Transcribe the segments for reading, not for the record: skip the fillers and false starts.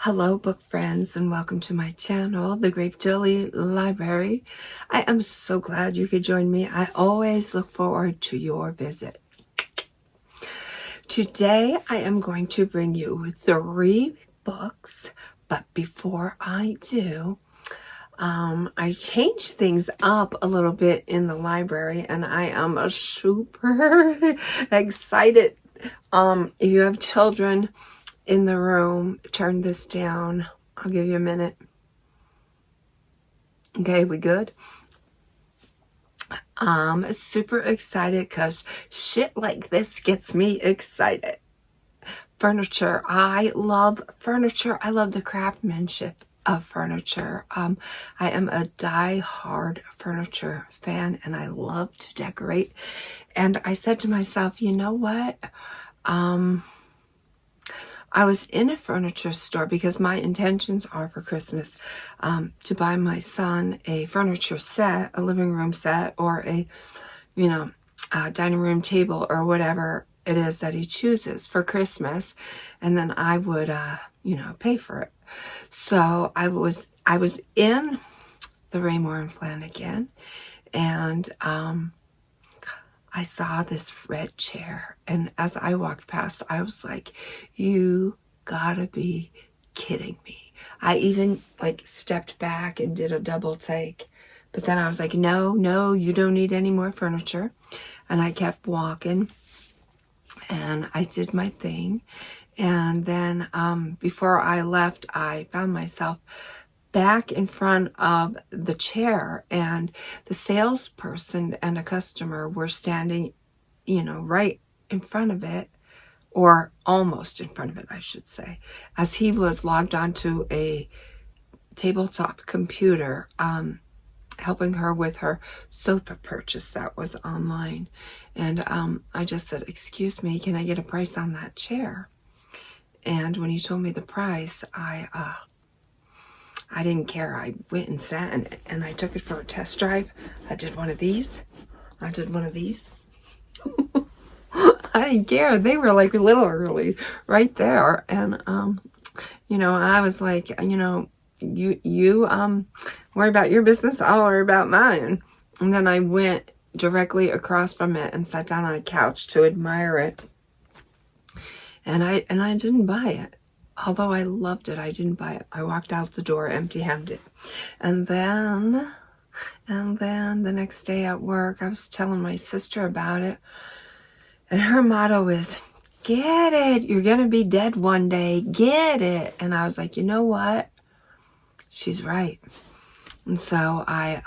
Hello, book friends, and welcome to my channel, The Grape Jelly Library. I am so glad you could join me. I always look forward to your visit. Today, I am going to bring you 3 books, but before I do, I changed things up a little bit in the library, and I am super excited. If you have children in the room, turn this down. I'll give you a minute. Okay, we good? Super excited because shit like this gets me excited. Furniture. I love furniture. I love the craftsmanship of furniture. I am a die-hard furniture fan and I love to decorate. And I said to myself, you know what? I was in a furniture store because my intentions are for Christmas to buy my son a furniture set, a living room set, or a dining room table or whatever it is that he chooses for Christmas, and then I would pay for it. So I was in the Raymour and Flanigan, and I saw this red chair, and as I walked past, I was like, you gotta be kidding me. I even stepped back and did a double take, but then I was like, no, you don't need any more furniture. And I kept walking and I did my thing. And then before I left, I found myself back in front of the chair, and the salesperson and a customer were standing, right in front of it, or almost in front of it, I should say, as he was logged onto a tabletop computer, helping her with her sofa purchase that was online. And I just said, excuse me, can I get a price on that chair? And when he told me the price, I didn't care. I went and sat and I took it for a test drive. I did one of these. I didn't care. They were like literally right there. And, I was like, you worry about your business. I'll worry about mine. And then I went directly across from it and sat down on a couch to admire it. And I didn't buy it. Although I loved it, I didn't buy it. I walked out the door empty-handed. And then the next day at work, I was telling my sister about it. And her motto is, get it. You're going to be dead one day. Get it. And I was like, you know what? She's right. And so I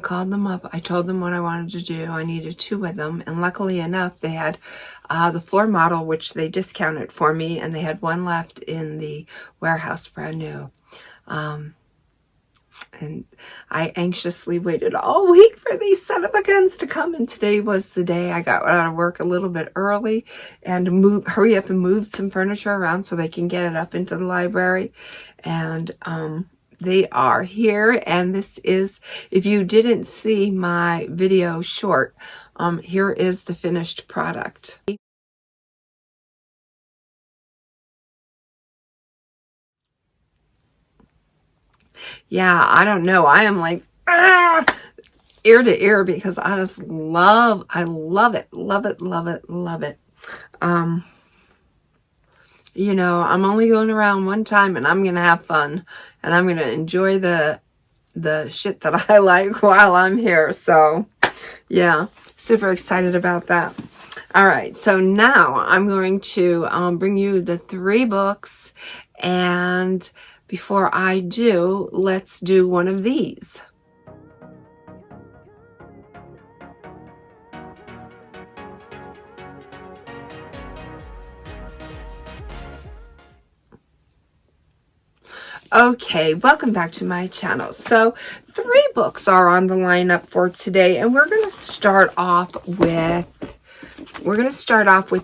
called them up. I told them what I wanted to do. I needed 2 of them. And luckily enough, they had the floor model, which they discounted for me. And they had 1 left in the warehouse, brand new. And I anxiously waited all week for these son of a guns to come. And today was the day. I got out of work a little bit early and hurry up and moved some furniture around so they can get it up into the library. And they are here. And this is, if you didn't see my video short, here is the finished product. Yeah, I don't know. I am like, ear to ear because I just I love it. I'm only going around one time and I'm going to have fun and I'm going to enjoy the shit that I like while I'm here. So yeah, super excited about that. All right. So now I'm going to bring you the 3 books, and before I do, let's do one of these. Okay, welcome back to my channel. So 3 books are on the lineup for today, and we're going to start off with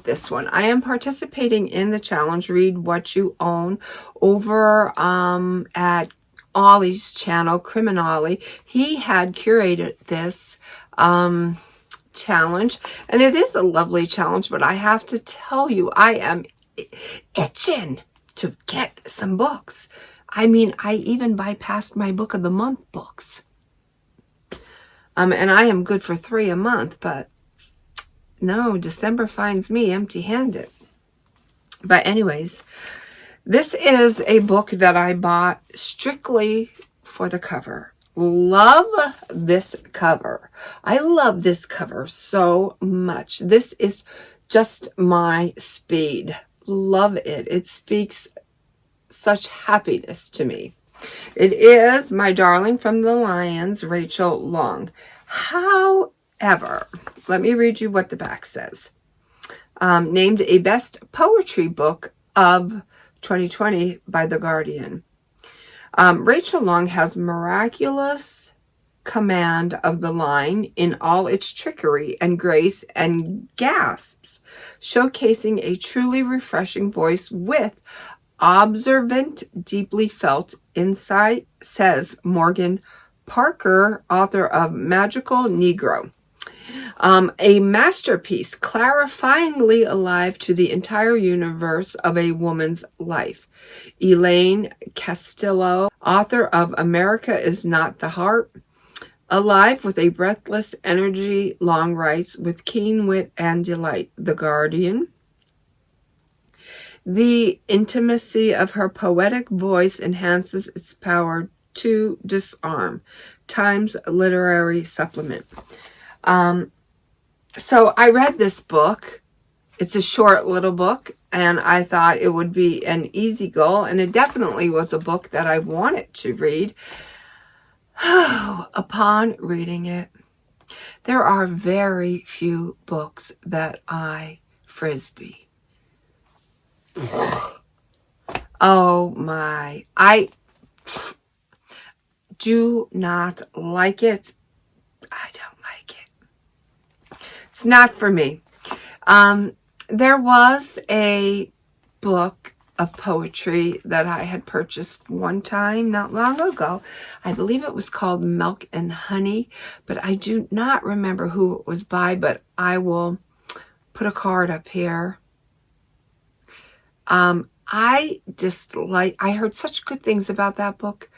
this one. I am participating in the challenge, Read What You Own, over at Ollie's channel, Criminale. He had curated this challenge, and it is a lovely challenge, but I have to tell you, I am itching to get some books. I mean, I even bypassed my book of the month books. And I am good for 3 a month, but no, December finds me empty-handed. But anyways, this is a book that I bought strictly for the cover. Love this cover. I love this cover so much. This is just my speed. Love it. It speaks such happiness to me. It is My Darling from the Lions, Rachel Long. However, let me read you what the back says. Named a best poetry book of 2020 by The Guardian. Rachel Long has miraculous command of the line in all its trickery and grace and gasps, showcasing a truly refreshing voice with observant, deeply felt insight, says Morgan Parker, author of Magical Negro. A masterpiece clarifyingly alive to the entire universe of a woman's life. Elaine Castillo, author of America is Not the Heart. Alive with a breathless energy, Long writes with keen wit and delight. The Guardian. The intimacy of her poetic voice enhances its power to disarm. Times Literary Supplement. So I read this book. It's a short little book, and I thought it would be an easy goal, and it definitely was a book that I wanted to read. Upon reading it, there are very few books that I frisbee. Oh my, I do not like it. I don't like it. It's not for me. There was a book of poetry that I had purchased one time not long ago. I believe it was called Milk and Honey, but I do not remember who it was by, but I will put a card up here. I heard such good things about that book.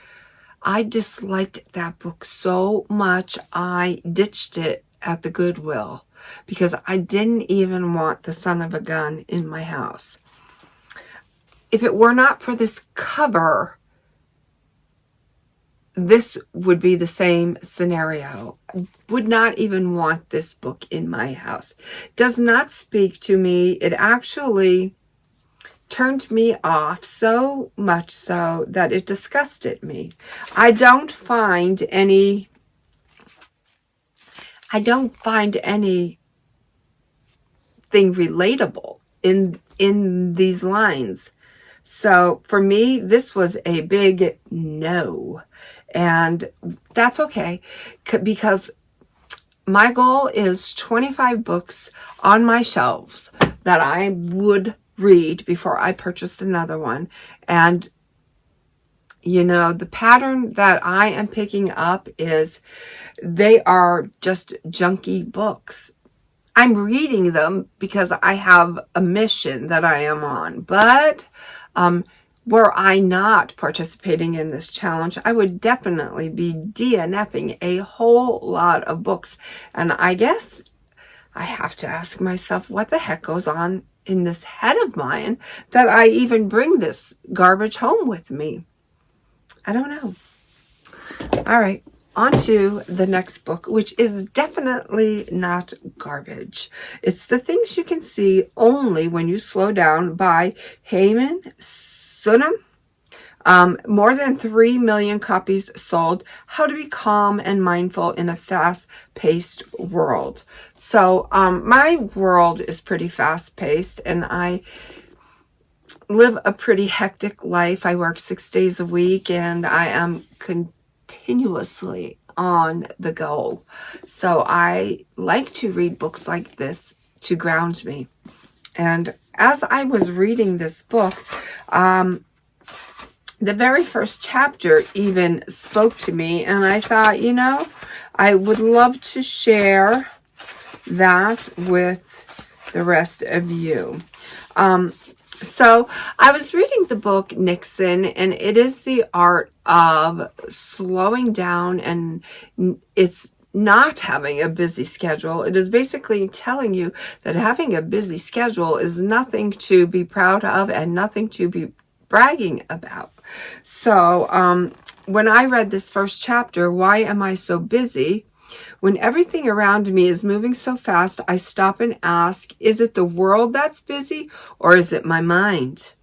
I disliked that book so much, I ditched it at the Goodwill because I didn't even want the son of a gun in my house. If it were not for this cover, this would be the same scenario. I would not even want this book in my house. It does not speak to me. It actually turned me off so much so that it disgusted me. I don't find anything relatable in these lines. So for me, this was a big no. And that's okay, because my goal is 25 books on my shelves that I would read before I purchased another one. And you know, the pattern that I am picking up is they are just junky books. I'm reading them because I have a mission that I am on. But were I not participating in this challenge, I would definitely be DNFing a whole lot of books. And I guess I have to ask myself, what the heck goes on in this head of mine that I even bring this garbage home with me? I don't know. All right, on to the next book, which is definitely not garbage. It's The Things You Can See Only When You Slow Down by Heyman Sunam. More than 3 million copies sold. How to be calm and mindful in a fast-paced world. So my world is pretty fast-paced, and I live a pretty hectic life. I work 6 days a week, and I am continuously on the go. So I like to read books like this to ground me. And as I was reading this book, the very first chapter even spoke to me, and I thought, you know, I would love to share that with the rest of you. So I was reading the book Nixon, and it is the art of slowing down, and it's not having a busy schedule. It is basically telling you that having a busy schedule is nothing to be proud of and nothing to be bragging about. So when I read this first chapter, Why Am I So Busy? When everything around me is moving so fast, I stop and ask, is it the world that's busy or is it my mind?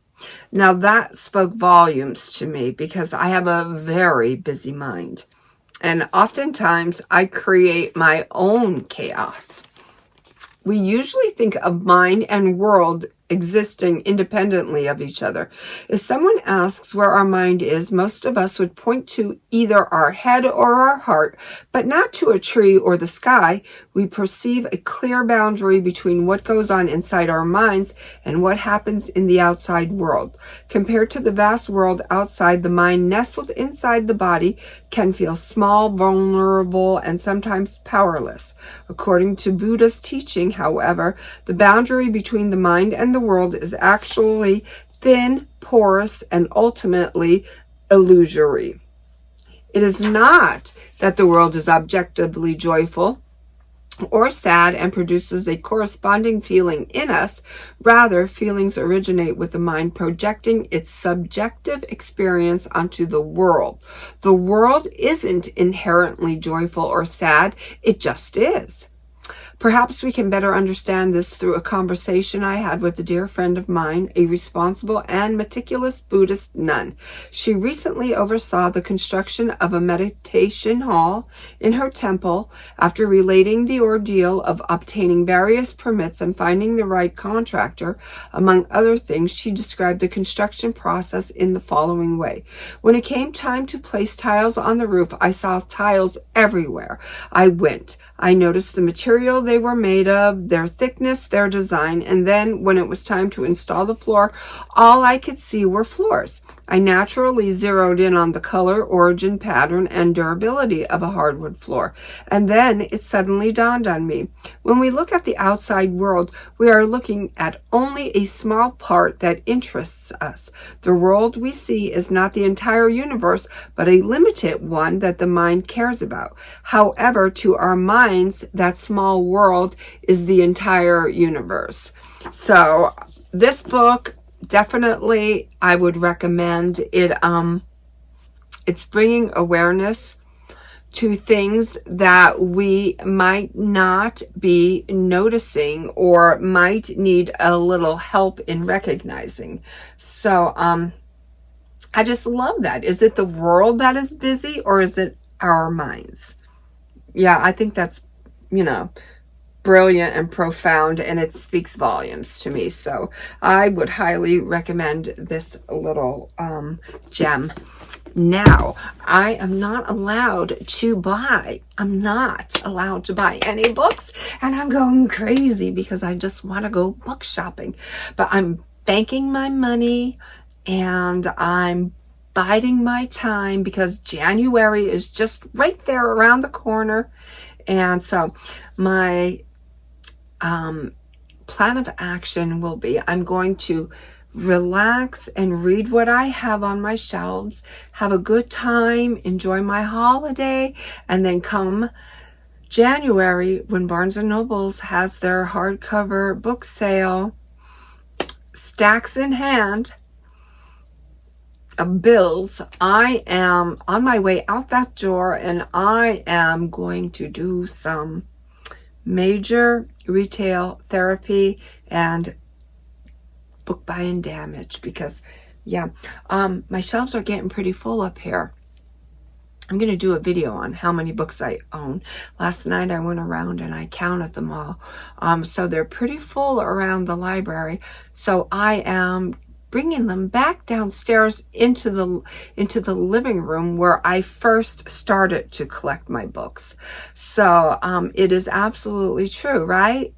Now that spoke volumes to me because I have a very busy mind. And oftentimes I create my own chaos. We usually think of mind and world existing independently of each other. If someone asks where our mind is, most of us would point to either our head or our heart, but not to a tree or the sky. We perceive a clear boundary between what goes on inside our minds and what happens in the outside world. Compared to the vast world outside, the mind nestled inside the body can feel small, vulnerable, and sometimes powerless. According to Buddha's teaching, however, the boundary between the mind and the world is actually thin, porous, and ultimately illusory. It is not that the world is objectively joyful or sad and produces a corresponding feeling in us. Rather, feelings originate with the mind projecting its subjective experience onto the world. The world isn't inherently joyful or sad, it just is. Perhaps we can better understand this through a conversation I had with a dear friend of mine, a responsible and meticulous Buddhist nun. She recently oversaw the construction of a meditation hall in her temple. After relating the ordeal of obtaining various permits and finding the right contractor, among other things, she described the construction process in the following way. When it came time to place tiles on the roof, I saw tiles everywhere. I noticed the material they were made of, their thickness, their design, and then when it was time to install the floor, all I could see were floors. I naturally zeroed in on the color, origin, pattern, and durability of a hardwood floor. And then it suddenly dawned on me. When we look at the outside world, we are looking at only a small part that interests us. The world we see is not the entire universe, but a limited one that the mind cares about. However, to our minds, that small world is the entire universe. So this book, definitely I would recommend it. It's bringing awareness to things that we might not be noticing or might need a little help in recognizing. So I just love that. Is it the world that is busy or is it our minds? Yeah, I think that's, brilliant and profound, and it speaks volumes to me. So I would highly recommend this little gem. Now, I am not allowed to buy any books, and I'm going crazy because I just want to go book shopping. But I'm banking my money and I'm biding my time because January is just right there around the corner. And so my plan of action will be I'm going to relax and read what I have on my shelves, have a good time, enjoy my holiday, and then come January when Barnes & Nobles has their hardcover book sale, stacks in hand of bills, I am on my way out that door and I am going to do some major retail therapy and book buying damage because my shelves are getting pretty full up here. I'm going to do a video on how many books I own. Last night I went around and I counted them all. So they're pretty full around the library. So I am bringing them back downstairs into the living room where I first started to collect my books. So it is absolutely true, right?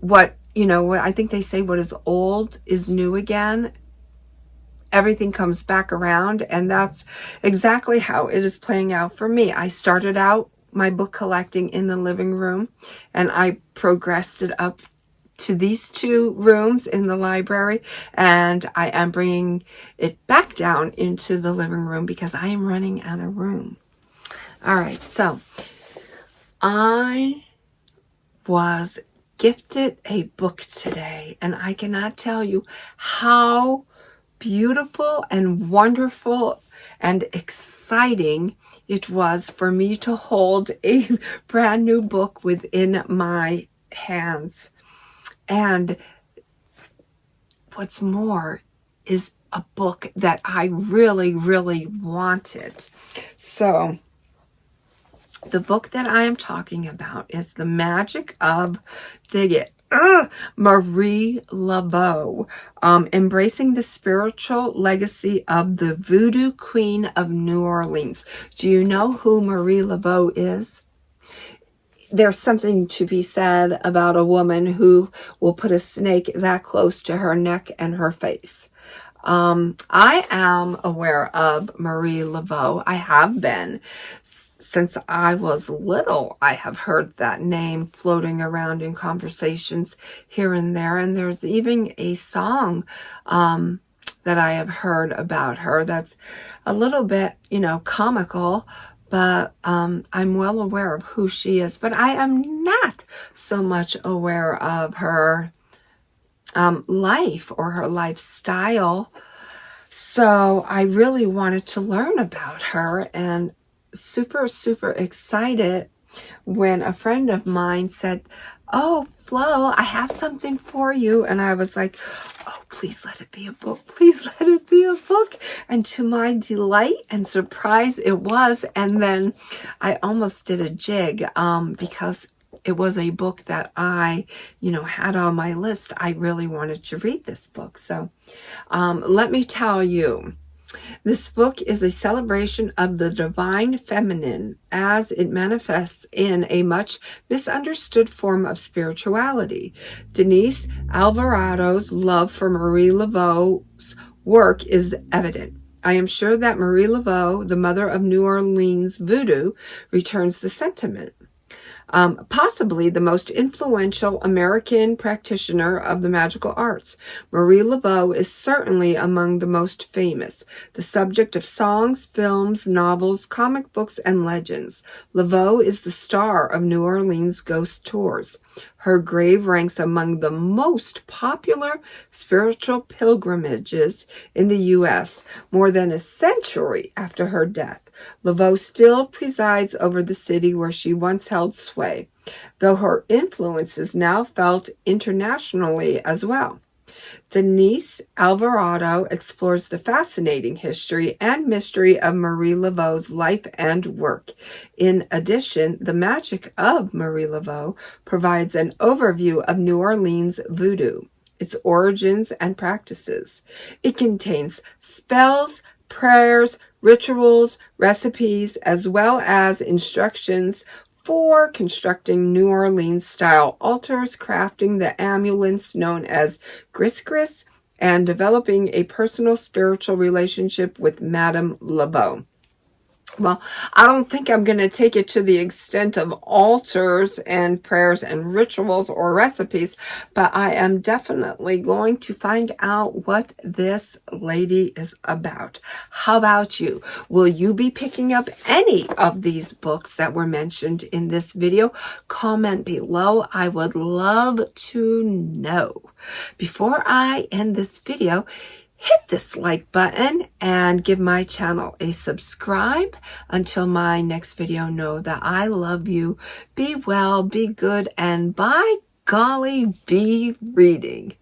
What I think they say, what is old is new again. Everything comes back around, and that's exactly how it is playing out for me. I started out my book collecting in the living room, and I progressed it up to these two rooms in the library, and I am bringing it back down into the living room because I am running out of room. All right, so I was gifted a book today, and I cannot tell you how beautiful and wonderful and exciting it was for me to hold a brand new book within my hands. And what's more is a book that I really, really wanted. So the book that I am talking about is The Magic of, dig it, Marie Laveau, embracing the spiritual legacy of the Voodoo Queen of New Orleans. Do you know who Marie Laveau is? There's something to be said about a woman who will put a snake that close to her neck and her face. I am aware of Marie Laveau. I have been. Since I was little, I have heard that name floating around in conversations here and there. And there's even a song that I have heard about her that's a little bit, comical, but I'm well aware of who she is. But I am not so much aware of her life or her lifestyle. So I really wanted to learn about her, and super, super excited when a friend of mine said, "Oh, Flo, I have something for you." And I was like, "Oh, please let it be a book. Please let it be a book." And to my delight and surprise, it was. And then I almost did a jig because it was a book that I, had on my list. I really wanted to read this book. So let me tell you, this book is a celebration of the divine feminine as it manifests in a much misunderstood form of spirituality. Denise Alvarado's love for Marie Laveau's work is evident. I am sure that Marie Laveau, the mother of New Orleans voodoo, returns the sentiment. Possibly the most influential American practitioner of the magical arts, Marie Laveau is certainly among the most famous, the subject of songs, films, novels, comic books, and legends. Laveau is the star of New Orleans ghost tours. Her grave ranks among the most popular spiritual pilgrimages in the U.S. More than a century after her death, Laveau still presides over the city where she once held sway, though her influence is now felt internationally as well. Denise Alvarado explores the fascinating history and mystery of Marie Laveau's life and work. In addition, The Magic of Marie Laveau provides an overview of New Orleans voodoo, its origins and practices. It contains spells, prayers, rituals, recipes, as well as instructions for constructing New Orleans-style altars, crafting the amulets known as gris-gris, and developing a personal spiritual relationship with Madame Laveau. Well, I don't think I'm going to take it to the extent of altars and prayers and rituals or recipes, but I am definitely going to find out what this lady is about. How about you? Will you be picking up any of these books that were mentioned in this video? Comment below. I would love to know. Before I end this video, hit this like button and give my channel a subscribe. Until my next video, know that I love you. Be well, be good, and by golly, be reading.